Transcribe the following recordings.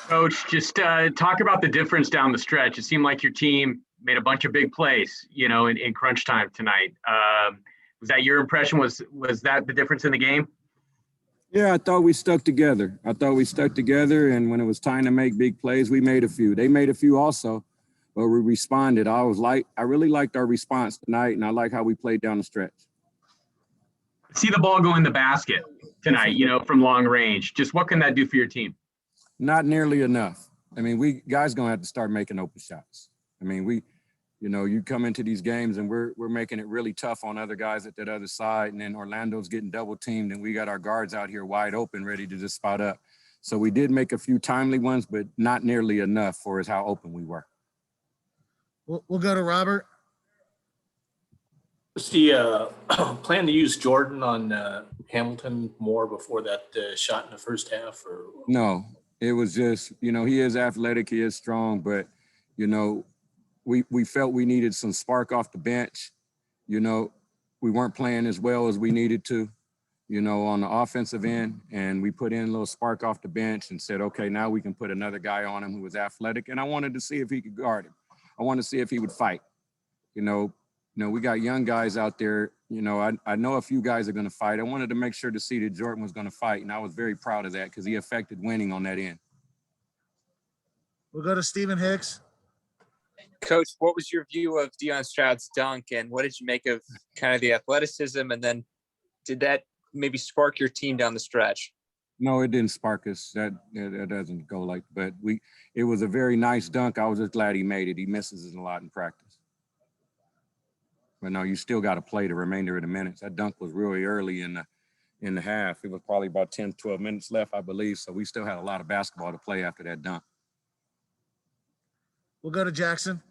Coach, just talk about the difference down the stretch. It seemed like your team made a bunch of big plays, in crunch time tonight. Was that your impression? Was that the difference in the game? Yeah, I thought we stuck together. And when it was time to make big plays, we made a few. They made a few also, but we responded. I really liked our response tonight, and I like how we played down the stretch. See the ball go in the basket tonight, from long range. Just what can that do for your team? Not nearly enough. I mean, we guys gonna have to start making open shots. I mean, you come into these games and we're making it really tough on other guys at that other side, and then Orlando's getting double teamed, and we got our guards out here wide open, ready to just spot up. So we did make a few timely ones, but not nearly enough for how open we were. We'll go to Robert. Was the plan to use Jordan on Hamilton more before that shot in the first half? Or no, it was just, he is athletic, he is strong, but, we felt we needed some spark off the bench. We weren't playing as well as we needed to, on the offensive end, and we put in a little spark off the bench and said, okay, now we can put another guy on him who was athletic, and I wanted to see if he could guard him. I wanted to see if he would fight. We got young guys out there. I know a few guys are going to fight. I wanted to make sure to see that Jordan was going to fight, and I was very proud of that because he affected winning on that end. We'll go to Stephen Hicks. Coach, what was your view of Deion Stroud's dunk, and what did you make of kind of the athleticism? And then did that maybe spark your team down the stretch? No, it didn't spark us. That doesn't go like, but it was a very nice dunk. I was just glad he made it. He misses it a lot in practice. But no, you still got to play the remainder of the minutes. That dunk was really early in the half. It was probably about 10, 12 minutes left, I believe. So we still had a lot of basketball to play after that dunk. We'll go to Jackson.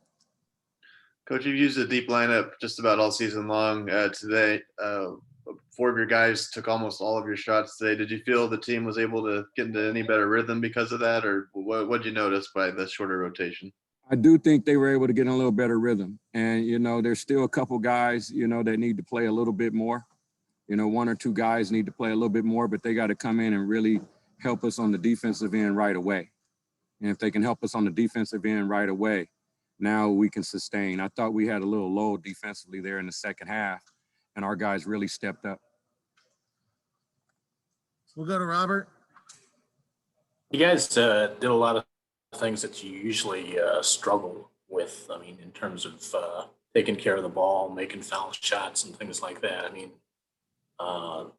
Coach, you've used a deep lineup just about all season long. Today, 4 of your guys took almost all of your shots today. Did you feel the team was able to get into any better rhythm because of that, or what did you notice by the shorter rotation? I do think they were able to get in a little better rhythm. And, there's still a couple guys, that need to play a little bit more. 1 or 2 guys need to play a little bit more, but they got to come in and really help us on the defensive end right away. And if they can help us on the defensive end right away, now we can sustain. I thought we had a little low defensively there in the second half, and our guys really stepped up. We'll go to Robert. you guys did a lot of things that you usually struggle with. I mean, in terms of taking care of the ball, making foul shots and things like that. I mean, how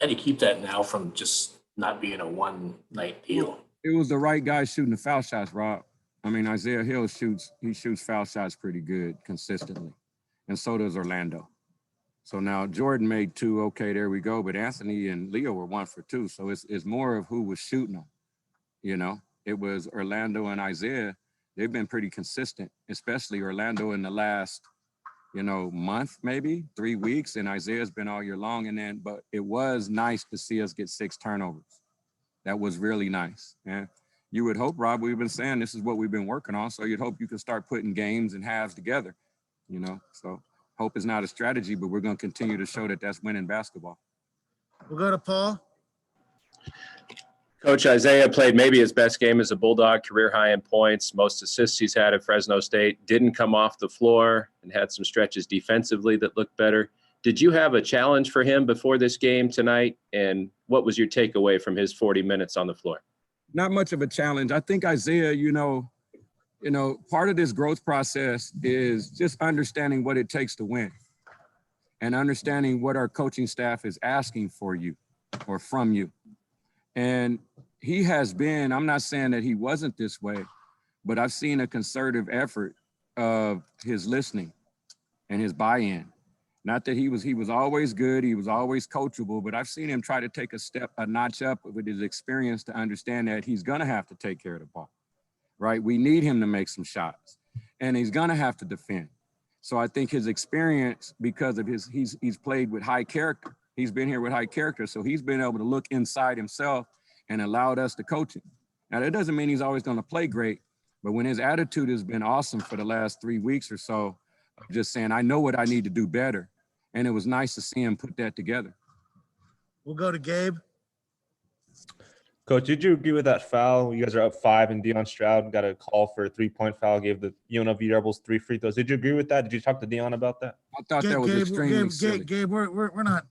do you keep that now from just not being a one-night deal? It was the right guy shooting the foul shots, Rob. I mean, Isaiah Hill shoots foul shots pretty good consistently, and so does Orlando. So now Jordan made 2, okay, there we go. But Anthony and Leo were 1 for 2. So it's more of who was shooting them, you know. It was Orlando and Isaiah. They've been pretty consistent, especially Orlando in the last, month, maybe 3 weeks, and Isaiah's been all year long. And but it was nice to see us get 6 turnovers. That was really nice. And you would hope, Rob, we've been saying this is what we've been working on. So you'd hope you can start putting games and halves together, so hope is not a strategy, but we're going to continue to show that that's winning basketball. We'll go to Paul. Coach, Isaiah played maybe his best game as a Bulldog, career high in points, most assists he's had at Fresno State, didn't come off the floor and had some stretches defensively that looked better. Did you have a challenge for him before this game tonight? And what was your takeaway from his 40 minutes on the floor? Not much of a challenge. I think Isaiah, part of this growth process is just understanding what it takes to win and understanding what our coaching staff is asking for you or from you. And he has been, I'm not saying that he wasn't this way, but I've seen a concerted effort of his listening and his buy-in. Not that he was always good, he was always coachable, but I've seen him try to take a notch up with his experience to understand that he's gonna have to take care of the ball. Right? We need him to make some shots, and he's going to have to defend. So I think his experience, because of he's played with high character. He's been here with high character. So he's been able to look inside himself and allowed us to coach him. Now, that doesn't mean he's always going to play great, but when his attitude has been awesome for the last 3 weeks or so, of just saying, I know what I need to do better. And it was nice to see him put that together. We'll go to Gabe. Coach, did you agree with that foul? You guys are up 5 and Deion Stroud got a call for a 3-point foul, gave the UNLV Rebels 3 free throws. Did you agree with that? Did you talk to Deion about that? I thought that was extremely silly. Gabe, we're not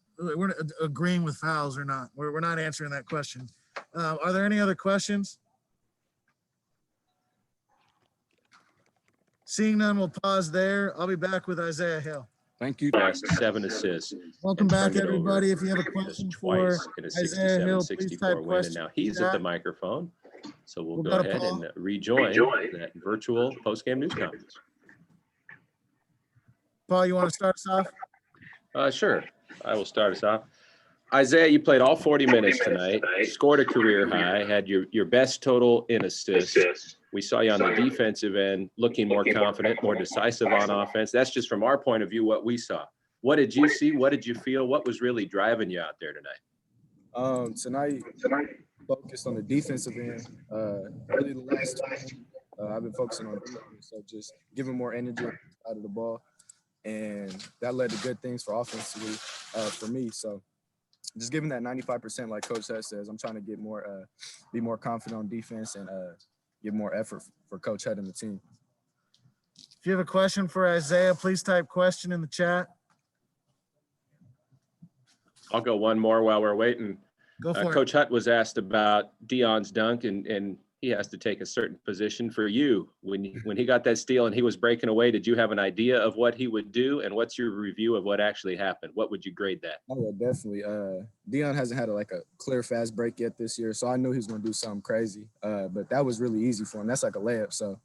agreeing with fouls or not. We're not answering that question. Are there any other questions? Seeing none, we'll pause there. I'll be back with Isaiah Hill. Thank you. Last 7 assists. Welcome back, Turned it everybody. over If you have a just question for twice in a Isaiah Hill, please 67-64 type win. And question. now he's at the microphone. So we'll go go to ahead Paul. and rejoin that virtual post-game news conference. Paul, you want to start us off? Sure. I will start us off. Isaiah, you played all 40 minutes tonight, scored a career high, had your best total in assists. We saw you on the defensive end looking more confident, more decisive on offense. That's just from our point of view what we saw. What did you see? What did you feel? What was really driving you out there tonight? Tonight, focused on the defensive end. Really the last time, I've been focusing on defense, so just giving more energy out of the ball. And that led to good things for offensively for me. So just giving that 95%, like Coach Hess says, I'm trying to get more, be more confident on defense and give more effort for Coach Head and the team. If you have a question for Isaiah, please type question in the chat. I'll go one more while we're waiting. Go for it. Coach Hutt was asked about Deion's dunk, and he has to take a certain position for you. When he got that steal and he was breaking away, did you have an idea of what he would do? And what's your review of what actually happened? What would you grade that? Oh, yeah, definitely. Deion hasn't had a clear, fast break yet this year, so I knew he was going to do something crazy. But that was really easy for him. That's like a layup, so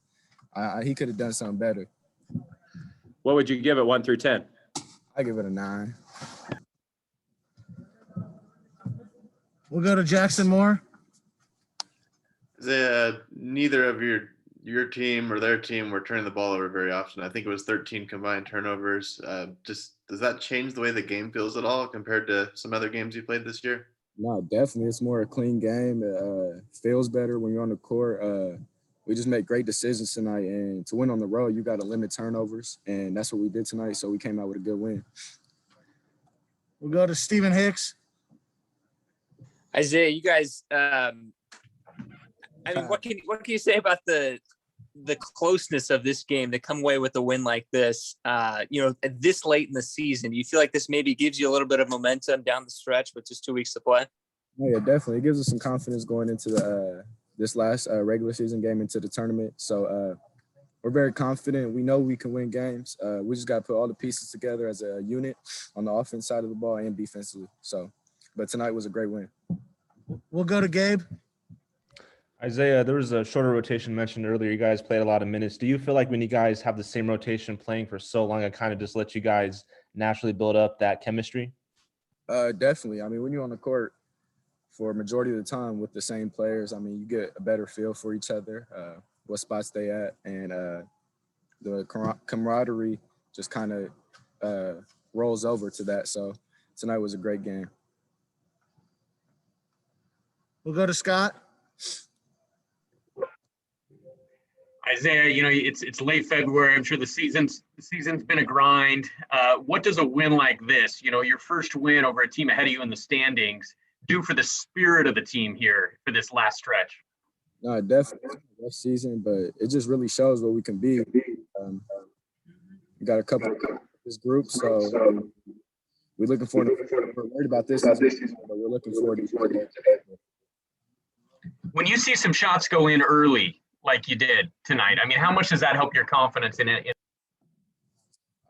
he could have done something better. What would you give it 1 through 10? I give it a 9. We'll go to Jackson Moore. Neither of your team or their team were turning the ball over very often. I think it was 13 combined turnovers. Just does that change the way the game feels at all compared to some other games you played this year? No, definitely. It's more a clean game. It feels better when you're on the court. We just make great decisions tonight. And to win on the road, you got to limit turnovers. And that's what we did tonight. So we came out with a good win. We'll go to Stephen Hicks. Isaiah, you guys, I mean, what can you say about the closeness of this game to come away with a win like this, this late in the season? Do you feel like this maybe gives you a little bit of momentum down the stretch with just 2 weeks to play? Oh, yeah, definitely. It gives us some confidence going into the this last regular season game into the tournament. So we're very confident. We know we can win games. We just got to put all the pieces together as a unit on the offense side of the ball and defensively. But tonight was a great win. We'll go to Gabe. Isaiah, there was a shorter rotation mentioned earlier. You guys played a lot of minutes. Do you feel like when you guys have the same rotation playing for so long, it kind of just lets you guys naturally build up that chemistry? Definitely. I mean, when you're on the court for a majority of the time with the same players, I mean, you get a better feel for each other, what spots they at, and the camaraderie just kind of rolls over to that. So tonight was a great game. We'll go to Scott. Isaiah, it's late February. I'm sure the season's been a grind. What does a win like this, your first win over a team ahead of you in the standings, do for the spirit of the team here for this last stretch? No, definitely rough season, but it just really shows what we can be. We got a couple of this group, so we're looking forward to. We're worried about this season, but we're looking forward to it. When you see some shots go in early, like you did tonight, I mean, how much does that help your confidence in it?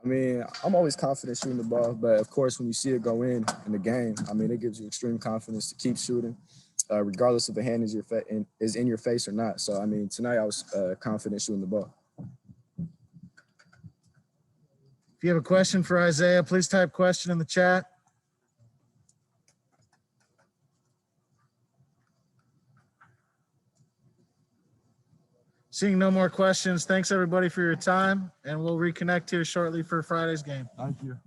I mean, I'm always confident shooting the ball, but of course, when you see it go in the game, I mean, it gives you extreme confidence to keep shooting, regardless if the hand is in your face or not. So, I mean, tonight I was confident shooting the ball. If you have a question for Isaiah, please type question in the chat. Seeing no more questions, thanks everybody for your time, and we'll reconnect here shortly for Friday's game. Thank you.